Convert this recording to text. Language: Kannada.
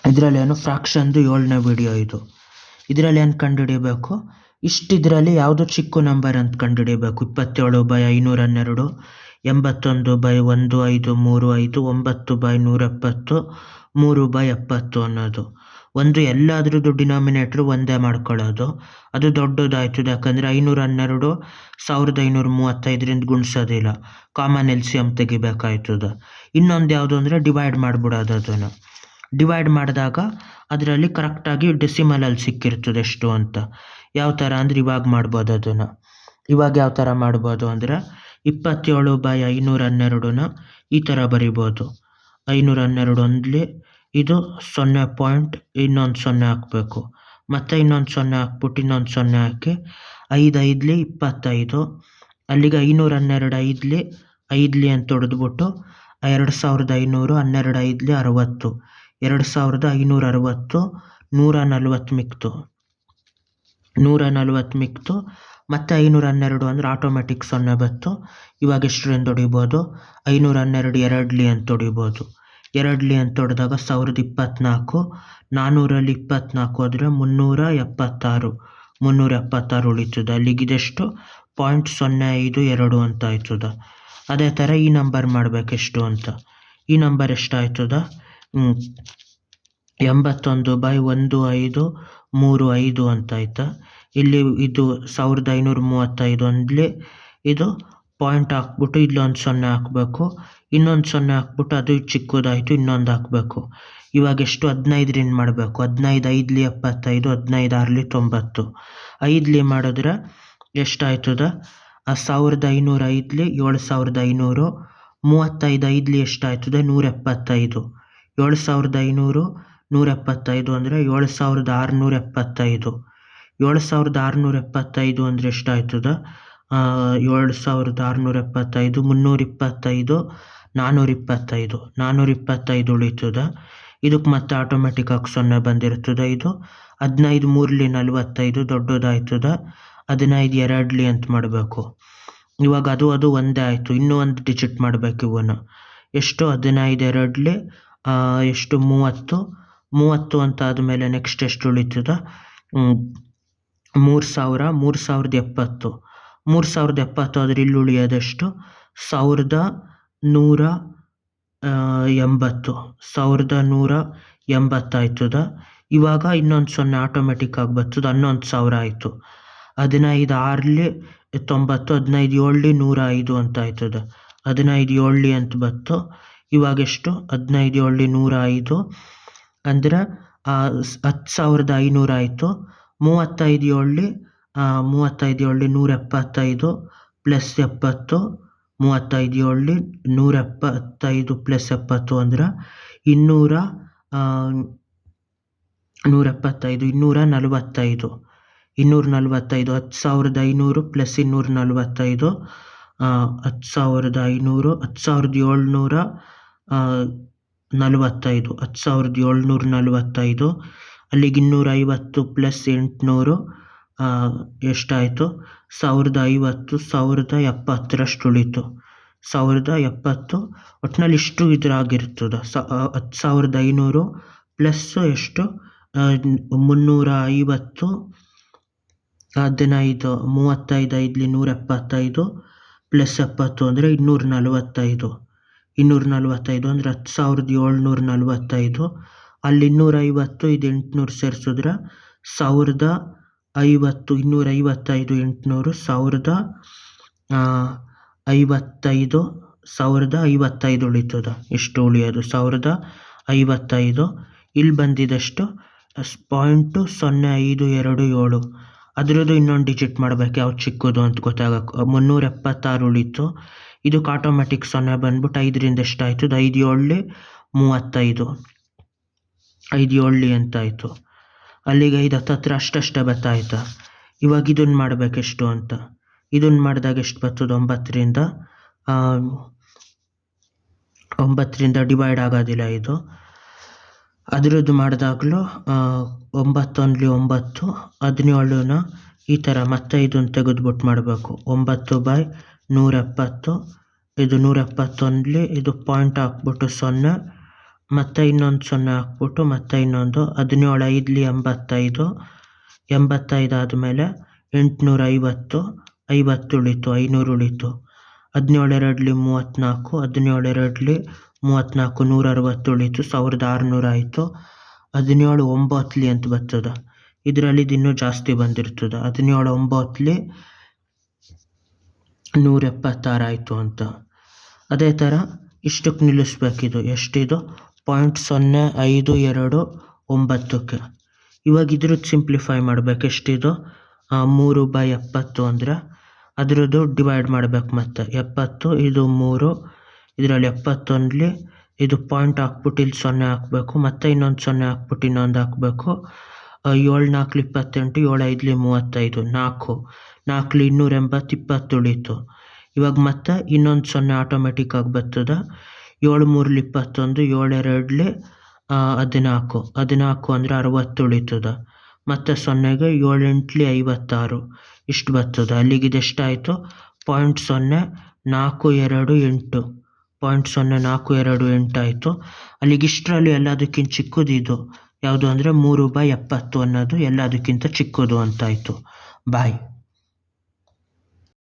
ಇದರಲ್ಲಿ ಏನು ಫ್ರಾಕ್ಷನ್ದು 7ನೇ ವಿಡಿಯೋ ಇದು. ಇದರಲ್ಲಿ ಏನು ಕಂಡುಹಿಡಿಯಬೇಕು, ಇದರಲ್ಲಿ ಯಾವುದು ಚಿಕ್ಕ ನಂಬರ್ ಅಂತ ಕಂಡುಹಿಡಿಯಬೇಕು. 27/512, 81/1535, 9/170, 3/70 ಅನ್ನೋದು. ಎಲ್ಲಾದ್ರದ್ದು ಡಿನಾಮಿನೇಟ್ರ್ ಒಂದೇ ಮಾಡ್ಕೊಳ್ಳೋದು. ಅದು ದೊಡ್ಡದಾಯ್ತದೆ, ಯಾಕಂದರೆ 512 1535ರಿಂದ ಗುಣಿಸೋದಿಲ್ಲ, ಕಾಮನ್ LCM ತೆಗಿಬೇಕಾಯ್ತದೆ. ಇನ್ನೊಂದು ಯಾವುದು ಅಂದರೆ ಡಿವೈಡ್ ಮಾಡಿಬಿಡೋದು. ಅದನ್ನು ಡಿವೈಡ್ ಮಾಡಿದಾಗ ಅದರಲ್ಲಿ ಕರೆಕ್ಟಾಗಿ ಡೆಸಿಮಲಲ್ಲಿ ಸಿಕ್ಕಿರ್ತದೆ ಎಷ್ಟು ಅಂತ. ಯಾವ ಥರ ಅಂದರೆ ಇವಾಗ ಮಾಡ್ಬೋದು ಅದನ್ನು. ಇವಾಗ ಯಾವ ಥರ ಮಾಡ್ಬೋದು ಅಂದರೆ 27/512ನ ಈ ಥರ ಬರಿಬೋದು. 512 ಒಂದ್ಲಿ ಇದು 0 ಪಾಯಿಂಟ್, ಇನ್ನೊಂದು 0 ಹಾಕಬೇಕು, ಮತ್ತು ಇನ್ನೊಂದು 0 ಹಾಕ್ಬಿಟ್ಟು ಇನ್ನೊಂದು 0 ಹಾಕಿ 5 5ಲಿ 25. ಅಲ್ಲಿಗೆ 512 5ಲಿ ಅಂತ ಹೊಡೆದ್ಬಿಟ್ಟು 2500, 12 5ಲಿ 60, 2560, 140 ಮಿಕ್ತು. 140 ಮಿಕ್ತು, ಮತ್ತು 512 ಅಂದರೆ ಆಟೋಮೆಟಿಕ್ 0 ಬತ್ತು. ಇವಾಗ ಎಷ್ಟರಿಂದ ಹೊಡಿಬೋದು, 512 2ಲಿ ಅಂತ ಹೊಡಿಬೋದು. 2ಲಿ ಅಂತ ಹೊಡೆದಾಗ 1024, 400ರಲ್ಲಿ 24 ಹೋದರೆ 376 ಉಳಿತದೆ. ಅಲ್ಲಿಗಿದೆಷ್ಟು 0.052 ಅಂತ ಆಯ್ತದ. ಅದೇ ಥರ ಈ ನಂಬರ್ ಮಾಡಬೇಕೆಷ್ಟು ಅಂತ. ಈ ನಂಬರ್ ಎಷ್ಟಾಯ್ತದ, 81/1535 ಅಂತ ಆಯ್ತಾ. ಇಲ್ಲಿ ಇದು 1535 ಅಂದ್ಲಿ ಇದು ಪಾಯಿಂಟ್ ಹಾಕ್ಬಿಟ್ಟು ಇಲ್ಲೊಂದು 0 ಹಾಕಬೇಕು, ಇನ್ನೊಂದು 0 ಹಾಕ್ಬಿಟ್ಟು ಅದು ಚಿಕ್ಕದಾಯಿತು, ಇನ್ನೊಂದು ಹಾಕಬೇಕು. ಇವಾಗ ಎಷ್ಟು 15ರಿಂದ ಮಾಡಬೇಕು. 15 5ಲಿ 75, 15 6ಲಿ 90. 5ಲಿ ಮಾಡಿದ್ರೆ ಎಷ್ಟಾಯ್ತದ, 1505ಲಿ 7500, 35 5ಲಿ ಎಷ್ಟಾಯ್ತದೆ 175. 7500 175 ಅಂದರೆ 7675. 7675 ಅಂದರೆ ಎಷ್ಟಾಯ್ತದ, 7675 325, 425. 425 ಉಳಿತದ. ಇದಕ್ಕೆ ಮತ್ತೆ ಆಟೋಮೆಟಿಕ್ ಆಗಿ 0 ಬಂದಿರ್ತದೆ. ಇದು 15 3ಲಿ 45 ದೊಡ್ಡದಾಯ್ತದ. 15 2ಲಿ ಅಂತ ಮಾಡಬೇಕು. ಇವಾಗ ಅದು ಒಂದೇ ಆಯಿತು. ಇನ್ನೂ ಒಂದು ಡಿಜಿಟ್ ಮಾಡಬೇಕು ಇವನು. ಎಷ್ಟು 15 2ಲಿ ಎಷ್ಟು 30 ಅಂತ ಆದಮೇಲೆ ನೆಕ್ಸ್ಟ್ ಎಷ್ಟು ಉಳಿತದ, 3000, 3070. 3070 ಆದರೆ ಇಲ್ಲಿ ಉಳಿಯೋದೆಷ್ಟು 1180. 1180 ಆಯ್ತದ. ಇವಾಗ ಇನ್ನೊಂದು 0 ಆಟೋಮೆಟಿಕ್ ಆಗಿ ಬರ್ತದೆ, 11000 ಆಯಿತು. 15 6ಲಿ 90, 15 7ಲಿ 105 ಅಂತ ಆಯ್ತದೆ. 15 7ಲಿ ಅಂತ ಬತ್ತು. ಇವಾಗ ಎಷ್ಟು 15 7ಲಿ 105 ಅಂದರೆ 10,500 ಆಯಿತು. 35 7ಲಿ 175 ಪ್ಲಸ್ 70, 35 7ಲಿ 175 ಪ್ಲಸ್ 70 ಅಂದರೆ 275, 245. 10,500 ಪ್ಲಸ್ 245, 10,500, 10,745, 10,745. ಅಲ್ಲಿಗೆ 250 ಪ್ಲಸ್ 800 ಎಷ್ಟಾಯಿತು, 1050, 1070 ಉಳಿತು. 1070 ಒಟ್ಟಿನಲ್ಲಿ ಇಷ್ಟು ಇದ್ರಾಗಿರ್ತದೆ. 10,500 ಪ್ಲಸ್ ಎಷ್ಟು 350, 15 35 5ಲಿ 175 ಪ್ಲಸ್ 70 ಅಂದರೆ 245. 245 ಅಂದರೆ 10,745. ಅಲ್ಲಿ 250 ಇದು 800 ಸೇರಿಸಿದ್ರೆ 1050, 255 800, 1055, 1055 ಉಳಿತದ. ಎಷ್ಟು ಉಳಿಯೋದು 1055. ಇಲ್ಲಿ ಬಂದಿದ್ದಷ್ಟು 0.0527. ಅದರದ್ದು ಇನ್ನೊಂದು ಡಿಜಿಟ್ ಮಾಡಬೇಕು, ಯಾವ್ದು ಚಿಕ್ಕದು ಅಂತ ಗೊತ್ತಾಗಕ್ಕೆ. 376 ಉಳಿತು. ಇದಕ್ಕೆ ಆಟೋಮೆಟಿಕ್ 0 ಬಂದ್ಬಿಟ್ಟು 5ರಿಂದ ಎಷ್ಟಾಯ್ತದ, 5 7ಲಿ 35, 5 7ಲಿ ಅಂತಾಯಿತು. ಅಲ್ಲಿಗೆ 5 ಹತ್ತಿರ ಅಷ್ಟೇ ಬತ್ತಾಯ್ತಾ. ಇವಾಗ ಇದನ್ನು ಮಾಡಬೇಕೆಷ್ಟು ಅಂತ. ಇದನ್ನು ಮಾಡಿದಾಗ ಎಷ್ಟು ಬರ್ತದೆ, 9ರಿಂದ ಡಿವೈಡ್ ಆಗೋದಿಲ್ಲ ಇದು. ಅದರದ್ದು ಮಾಡಿದಾಗಲೂ 9 1ಲಿ 9, 17ನ ಈ ಥರ ಮತ್ತೆ ಇದನ್ನು ತೆಗೆದುಬಿಟ್ಟು ಮಾಡಬೇಕು. 9/170. ಇದು 171ಲಿ ಇದು ಪಾಯಿಂಟ್ ಹಾಕ್ಬಿಟ್ಟು 0, ಮತ್ತು ಇನ್ನೊಂದು 0 ಹಾಕ್ಬಿಟ್ಟು ಮತ್ತೆ ಇನ್ನೊಂದು 17 5 85, 85 ಆದಮೇಲೆ 850, 50 ಉಳಿತು, 500 ಉಳಿತು. 17 2 34, 17 2 34, 160 ಉಳಿತು, 1600 ಆಯಿತು. 17 9 ಅಂತ ಬರ್ತದೆ. ಇದರಲ್ಲಿ ಇನ್ನೂ ಜಾಸ್ತಿ ಬಂದಿರ್ತದೆ. 17 9 176 ಆಯಿತು ಅಂತ. ಅದೇ ಥರ ಇಷ್ಟಕ್ಕೆ ನಿಲ್ಲಿಸ್ಬೇಕಿದು. ಎಷ್ಟಿದು 0.0529ಕ್ಕೆ. ಇವಾಗ ಇದ್ರದ್ದು ಸಿಂಪ್ಲಿಫೈ ಮಾಡಬೇಕು. ಎಷ್ಟಿದು 3/70 ಅಂದರೆ ಅದರದ್ದು ಡಿವೈಡ್ ಮಾಡಬೇಕು. ಮತ್ತು 70 ಇದು 3, ಇದರಲ್ಲಿ 71 ಇದು ಪಾಯಿಂಟ್ ಹಾಕ್ಬಿಟ್ಟು ಇಲ್ಲಿ 0 ಹಾಕಬೇಕು. ಮತ್ತು ಇನ್ನೊಂದು 0 ಹಾಕ್ಬಿಟ್ಟು ಇನ್ನೊಂದು ಹಾಕಬೇಕು. 7 4 28, 7 5 35, 4 4 280, 20 ಉಳಿತು. ಇವಾಗ ಮತ್ತೆ ಇನ್ನೊಂದು 0 ಆಟೋಮೆಟಿಕ್ಕಾಗಿ ಬರ್ತದೆ. 7 3 21, 7 2 14, 14 ಅಂದರೆ 60 ಉಳಿತದೆ. ಮತ್ತು 0ಗೆ 7 8 56 ಇಷ್ಟು ಬರ್ತದೆ. ಅಲ್ಲಿಗೆ ಇದೆಷ್ಟಾಯಿತು 0.0428, 0.0428 ಆಯಿತು. ಅಲ್ಲಿಗೆ ಇಷ್ಟರಲ್ಲಿ ಎಲ್ಲದಕ್ಕಿಂತ ಚಿಕ್ಕದು ಇದು ಯಾವುದು ಅಂದರೆ 3/70 ಅನ್ನೋದು ಎಲ್ಲದಕ್ಕಿಂತ ಚಿಕ್ಕದು ಅಂತಾಯಿತು. ಬಾಯ್.